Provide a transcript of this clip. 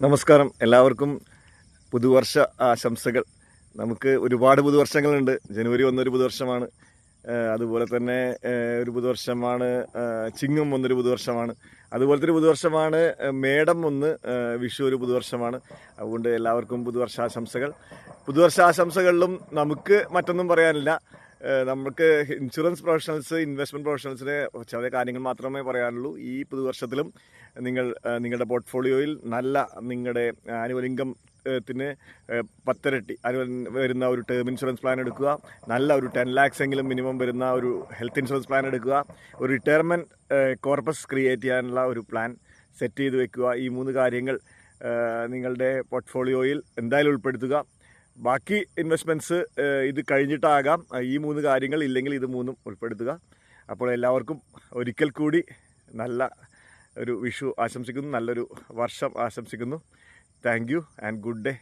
നമസ്കാരം, എല്ലാവർക്കും പുതുവർഷ ആശംസകൾ. നമുക്ക് ഒരുപാട് പുതുവർഷങ്ങളുണ്ട്. ജനുവരി 1 ഒരു പുതുവർഷമാണ്. അതുപോലെ തന്നെ ഒരു പുതുവർഷമാണ് ചിങ്ങം 1 ഒരു പുതുവർഷമാണ്. അതുപോലത്തെ ഒരു പുതുവർഷമാണ് മേടം 1, വിഷു ഒരു പുതുവർഷമാണ്. അതുകൊണ്ട് എല്ലാവർക്കും പുതുവർഷാശംസകൾ. പുതുവർഷാശംസകളിലും നമുക്ക് മറ്റൊന്നും പറയാനില്ല. നമുക്ക് ഇൻഷുറൻസ് പ്രൊഫഷണൽസ്, ഇൻവെസ്റ്റ്മെൻറ്റ് പ്രൊഫഷണൽസിന് ചില കാര്യങ്ങൾ മാത്രമേ പറയാനുള്ളൂ. ഈ പുതുവർഷത്തിലും നിങ്ങളുടെ പോർട്ട്ഫോളിയോയിൽ നല്ല നിങ്ങളുടെ ആനുവൽ ഇൻകത്തിന് 10 ഇരട്ടി വരുന്ന ഒരു ടേം ഇൻഷുറൻസ് പ്ലാൻ എടുക്കുക. നല്ല ഒരു 10 lakhs എങ്കിലും മിനിമം വരുന്ന ഒരു ഹെൽത്ത് ഇൻഷുറൻസ് പ്ലാൻ എടുക്കുക. ഒരു റിട്ടയർമെൻറ്റ് കോർപ്പസ് ക്രിയേറ്റ് ചെയ്യാനുള്ള ഒരു പ്ലാൻ സെറ്റ് ചെയ്ത് വെക്കുക. ഈ 3 കാര്യങ്ങൾ നിങ്ങളുടെ പോർട്ട്ഫോളിയോയിൽ എന്തായാലും ഉൾപ്പെടുത്തുക. ബാക്കി ഇൻവെസ്റ്റ്മെൻറ്റ്സ് ഇത് കഴിഞ്ഞിട്ടാകാം. ഈ 3 കാര്യങ്ങൾ ഇല്ലെങ്കിൽ ഇത് 3ഉം ഉൾപ്പെടുത്തുക. അപ്പോൾ എല്ലാവർക്കും ഒരിക്കൽ കൂടി നല്ല ഒരു വിഷു ആശംസിക്കുന്നു, നല്ലൊരു വർഷം ആശംസിക്കുന്നു. Thank you and good day.